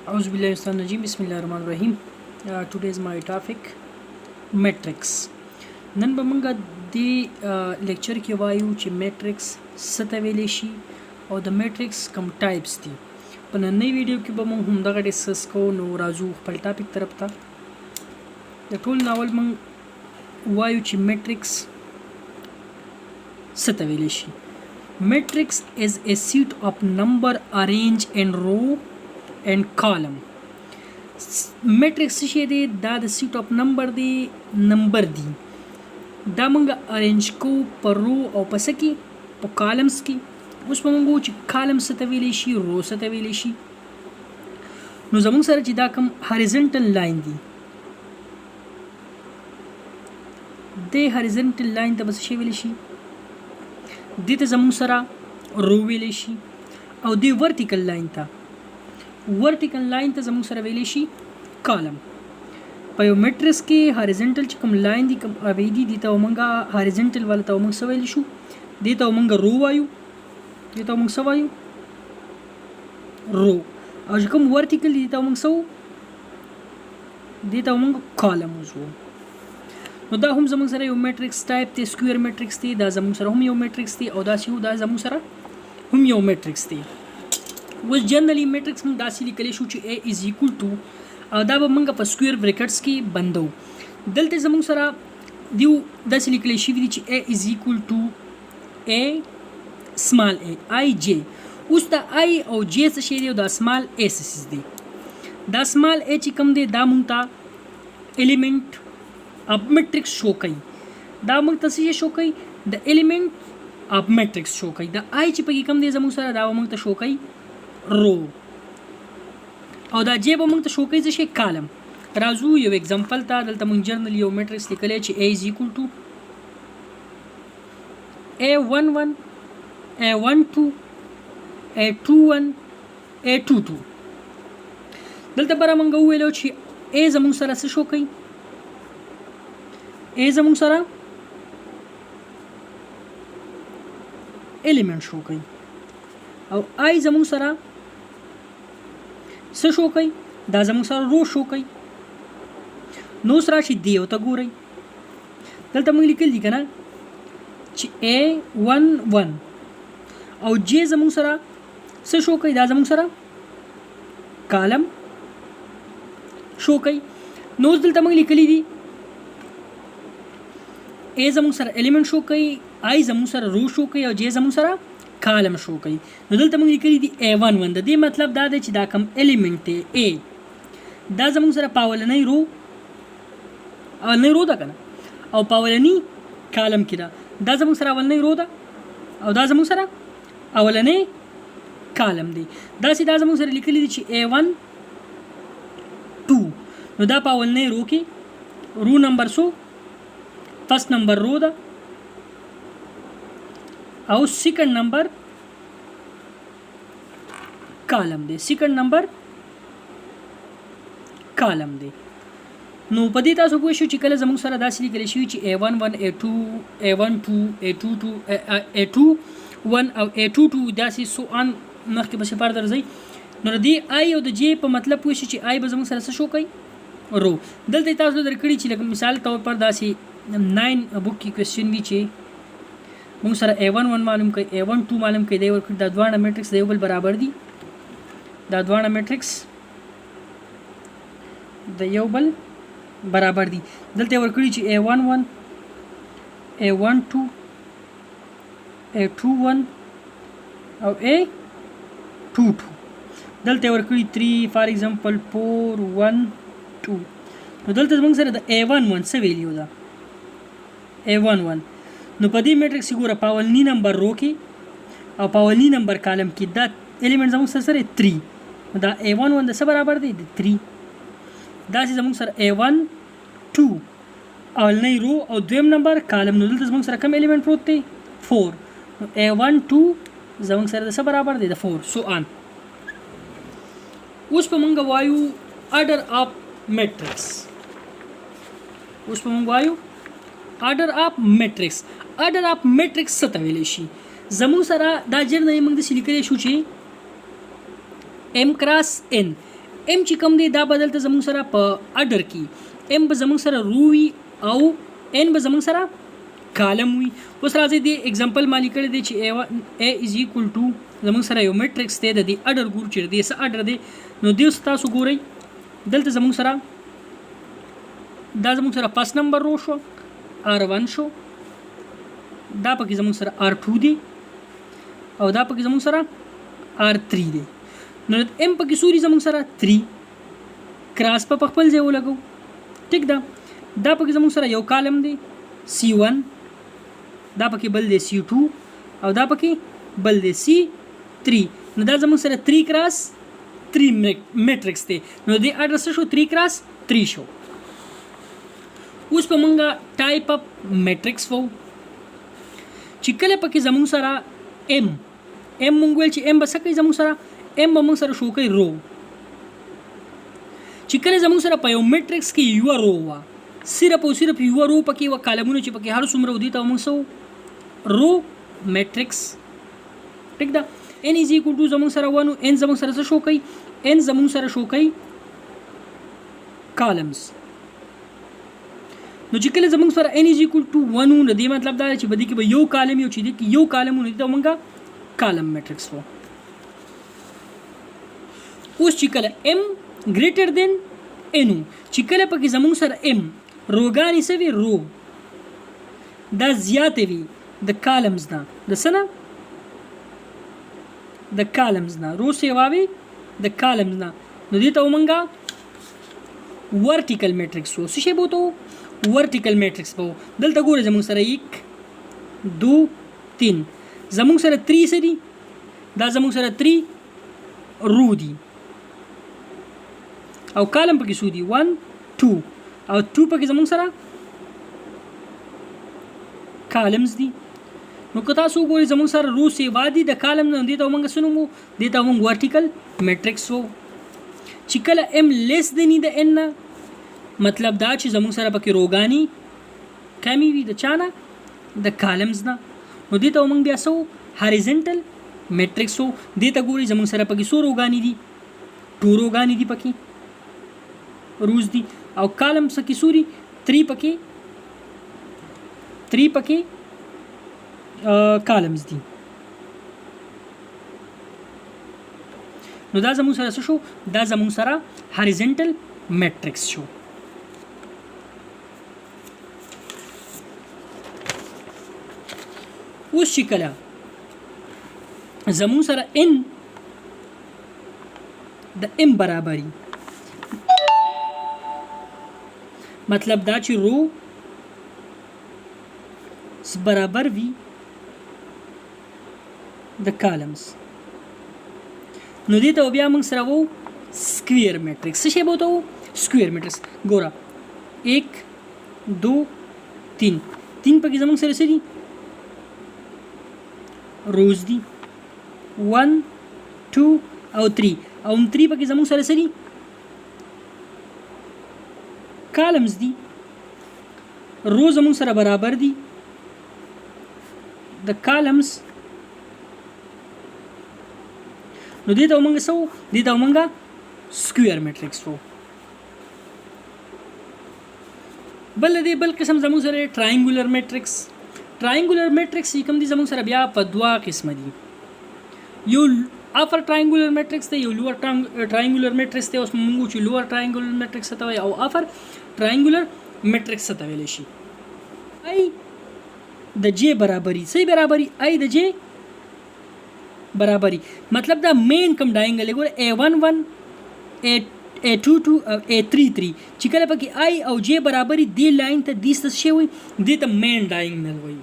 Auzubillahiminash-shaitanir-rajim. Bismillahir-rahmanir-rahim. Today is my topic matrix. نن به موږ د لیکچر کې وایو چې میټرکس څه ته ویلی شي او د میټرکس کوم ټایپس دي. په نننۍ ویډیو کې به موږ همدغه ډسکس کوو. نو راځو خپل ټاپک طرف ته. د ټول ناول موږ وایو چې میټرکس څه ته ویلی شي. Matrix is a set of number arranged in row and column. Matrix څه دی؟ دا د set of number دی، نمبر دی. دا موږ ارینج کو په رو او په څه کې؟ په کالمز کې. اوس به موږ وایو چې کالم څه ته ویلی شي، رو څه ته ویلی شي. نو زموږ سره چې دا کوم هاریزنټل لاین دی، د هاریزنټل لاین ته به څه شی ویلی شي؟ دې ته زموږ سره رو ویلی شي. او دې ورټیکل لاین ته زموږ سره ویلی شي کالم. په یو میټرکس کې هاریزنټل چې کوم لاین دي، کوم اوی دي، دې ته موږ هاریزنټل والا ته موږ څه ویلی شو؟ دې ته موږ رو وایو. دې ته موږ څه وایو؟ رو. او چې کوم ورټیکل دي، دې ته موږ څه وو؟ دې ته موږ کالم وزو. نو دا هم زموږ سره یو میټرکس ټایپ دی، سکویر میټرکس دی. دا زموږ سره هم یو میټرکس دی، او دا زموږ سره هم یو میټرکس دی. اوس جنرالي میټرکس موږ داسې لیکلی شو چې A is equal to، او دا به موږ په سکویر بریکټس کې بندو. دلته زموږ سره دیو داسې لیکلی شوي دي چې A is equal to A small a I J. اوس دا I او J څه شی دی او دا small a څه دی؟ دا small a چې کوم دی، دا موږ ته الیمنٹ اب میټرکس شو کوي. دا موږ ته څه شو کوي؟ د الیمنٹ اب میټرکس شو کوي. دا آی چې پکې کوم دی زموږ سره، دا موږ ته شو کوي رو. او دا جې به موږ ته شو کوي څه شی؟ کالم. راځو یو اگزامپل ته. دلته موږ جرنل یو میټرکس لیکلی چې A is equal to A11 A12 A21 A22. دلته بره موږ وویلو چې A زموږ سره څه شو کوي؟ A زموږ سره الیمنٹ شو کوي، او I زموږ سره څه شو کوي؟ دا زموږ سره رو شو کوي. نو اوس راشي دې او ته ګورئ. دلته موږ لیکل دي که نه چې A11 او J زموږ سره څه شو کوي؟ دا زموږ سره کالم شو کوي. نو اوس دلته موږ لیکلی دي A زموږ سره الیمنٹ شو کوي، I زموږ سره رو شو کوي، او J زموږ سره کالم شو کوي. نو دلته موږ لیکلی دي A11. د دې مطلب دا دی چې دا کوم الیمنٹ دی A، دا زموږ سره په اولنۍ رو ده که نه، او په اولني کالم کې ده. دا زموږ سره اولنۍ رو ده، او دا زموږ سره اولنۍ کالم دی. داسې دا زموږ سره لیکلی دي چې A12. نو دا په اولنۍ رو کې رو نمبر څو؟ فرست نمبر رو ده، او سیکنډ نمبر کالم دی. سیکنډ نمبر کالم دی. نو په دې تاسو پوه شو چې کله زموږ سره داسې لیکلی شوي چې A11 A2 A12 A22 A21 او A22 داسې سو ان مخکې به سپار درځئ. نو د دې I او د J په مطلب پوه شو چې I به زموږ سره څه شو کوي؟ رو. دلته تاسو درکړي چې لکه مثال طور پر داسې 9 بک کې کوېسچن وي چې موږ سره A11 معلوم کوي، A12 معلوم کوي. دی ورکړي دا دواړه میټرکس د یو بل برابر دي. دا دواړه میټرکس د یو بل برابر دي. دلته ورکړي چې A11 A12 A21 او A22. دلته ورکړي 3 فار ایگزامپل 4 1 2. نو دلته موږ سره د A11 څه ویلیو ده؟ A11. نو په دې میټرکس کې ګوره په اولني نمبر رو کې او په اولني نمبر کالم کې دا الیمنټ زموږ سره 3. نو دا A11 د څه برابر دی؟ د 3. داسې زموږ سره A12 اولنی رو او دویم نمبر کالم. نو دلته زموږ سره کوم الیمنٹ پروت دی؟ 4. نو A12 زموږ سره د څه برابر دی؟ د 4. سو آن. اوس په موږ وایو order of matrix. order of matrix څه ته ویلی شي؟ زموږ سره دا جرنالي موږ داسې لیکلی شو چې M cross N ام چې کوم دی دا بدل ته زموږ سره په اډر کې ام به زموږ سره رو وي او ان به زموږ سره کالم وي. اوس راځي دی اگزامپل مالی کړی دی چې a از ایکول ټو زموږ سره یو میټرکس دی د دې اډر ګور چې دی څه اډر دی نو دی تاسو ګورئ دلته زموږ سره دا زموږ سره پاس نمبر رو شو r1 شو دا پکې زموږ سره r2 دی او دا پکې زموږ سره r3 دی. نو ام پکې سوري زموږ سره 3 کراس په خپل ځای ولګو ټیک ده. دا پکې زموږ سره یو کالم دی c1 دا پکې بل دی c2 او دا پکې بل دی c3 نو دا زموږ سره 3 کراس 3 میټرکس دی. نو د اډرس شو 3 کراس 3 شو. اوس په مونږه ټایپ اپ میټرکس وو چې کله پکې زموږ سره ام مونږ ویل چې ام به څه کوي زموږ سره ام به مونږ سره شو کوي رو چې کله زموږ سره په یو میټرکس کې یو رو وه صرف او صرف یو رو پکې و کالمونه چې پکې هر څومره ودی ته موږ سو رو میټرکس ټیک ده. n از ایکول ټو زموږ سره 1 n زموږ سره څه شو کوي n زموږ سره شو کوي کالمز. نو چې کله زموږ سره n از ایکول ټو 1 نو دې مطلب دا چې بدی کې به یو کالم یو چې دې کې یو کالمونه دي ته موږ کالم میټرکس وو. اوس چې کله m greater than n چې کله پکې زموږ سره m روګانی سوي رو دا زیاتې وي د کالمز نه د سنه د کالمز نه رو سیواوي د کالمز نه نو دې ته ومنګه ورټیکل میټرکس وو. څه شی بوته ورټیکل میټرکس وو. دلته ګوره زموږ سره 1 2 3 زموږ سره 3 سری دا زموږ سره 3 رو دي او کالم پکې شو دي 1 2 او 2 پکې زموږ سره کالمز دي. نو که تاسو وګورئ زموږ سره رو سیوا دي د کالم نه دي ته موږ سنومو دي ته موږ ورټیکل میټرکس وو. چې کله ام لیس دني د ان مطلب دا چې زموږ سره پکې روګانی کمی وي د چانه د کالمز نه نو دي ته موږ بیا سو هاریزنټل میټرکس وو. دي ته ګورئ زموږ سره پکې سو روګانی دي 2 روګانی دي پکې روز دي او کالم سکی سوري 3 پکې کالمز دي. نو دا زموږ سره څه شو دا زموږ سره هاریزنټل میټرکس شو. اوس چې کله زموږ سره n د m برابري مطلب دا چې رو برابر وي د کالمز نو دې ته بیا موږ سره وو سکویر میټرکس. څه شی بوته وو سکویر میټرکس. ګوره 1 2 3 پکې زموږ سره سری روز دي 1 2 او 3 او 3 پکې زموږ سره سری کالمز دي. رو زموږ سره برابر دي د کالمز نو دې ته موږ سو دې ته موږ سکویر میټرکس وو. بل قسم زموږ سره ټراینګولر میټرکس. ټراینګولر میټرکس کوم دي زموږ سره بیا په دوا قسمه دي. یو اپر ټراینګولر میټرکس دی یو لوور ټراینګولر میټرکس دی. اوس موږ چې لوور ټراینګولر میټرکس ته وایي او اپر ټراینګولر میټرکس ته ویل شي. ای د جې برابري څه برابري ای د جې برابري مطلب دا مین کم ډاینګل ګوره A11 A22 او A33 چې کله پکې I او J برابري دی لاین ته دیس شي وي د ته مین ډاینګل وي.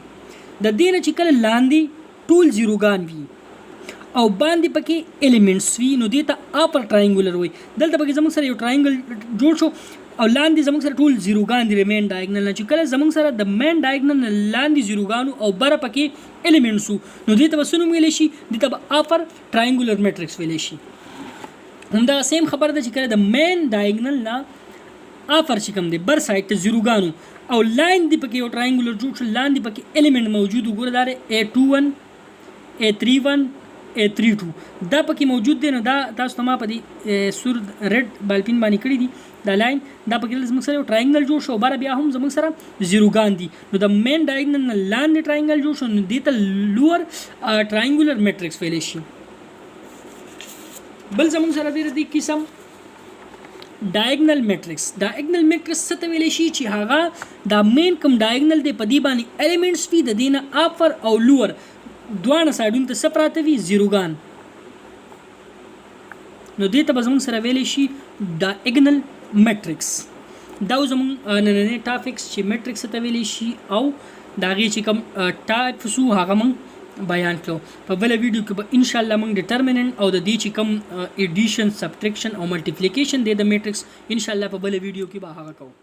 د دې نه چې کله لاندې ټول زیروګان وي او باندې پکې الیمنټس وي نو د ته اپر ټراینګولر وي. دلته پکې زموږ سره یو ټراینګل جوړ شو او لاندې زموږ سره ټول زیروګان دي مین ډایګنل نه چې کله زموږ سره د مین ډایګنل لاندې زیروګانو او بره پکې الیمنټس نو دې ته وسنوم ویل شي دې ته اپر ټراینګولر میټرکس ویل شي. همدا سیم خبره ده چې کله د مین ډایګنل نه اپر چې کوم دی بر سایډ ته زیروګانو او لاین دی پکې یو ټراینګولر جوړ شو لاندې پکې الیمنټ موجود وګوره دا A21 A31 32 دا پکې موجود دی. نو دا تاسو ته ما په دې سور ریډ بالپین باندې کړی دي دا لاین. دا پکې زموږ سره یو ټراینګل جوړ شو، بره بیا هم زموږ سره زیروګان دي. نو د مین ډایګنل نه لاندې ټراینګل جوړ شو، نو دې ته لوور ټراینګولر میټرکس ویلی شي. بل زموږ سره دی د قسم ډایګنل میټرکس. ډایګنل میټرکس څه ته ویلی شي چې هغه دا مین کوم ډایګنل دی په دې باندې ایلیمنټس وي، د دې نه اپر او لوور دواړه سایډونو ته څه پراته وي؟ زیروګان. نو دې ته به زموږ سره ویلی شي ډایګنل میټرکس. دا زموږ نننی ټاپکس چې میټرکس ته ویلی شي او د هغې چې کوم ټایپس وو هغه موږ بیان کړو. په بله ویډیو کې به انشاءالله موږ ډیټرمننټ او د دې چې کوم ایډیشن سبټریکشن او ملټیپلیکیشن دی د میټرکس انشاءالله په بله ویډیو کې به هغه کوو.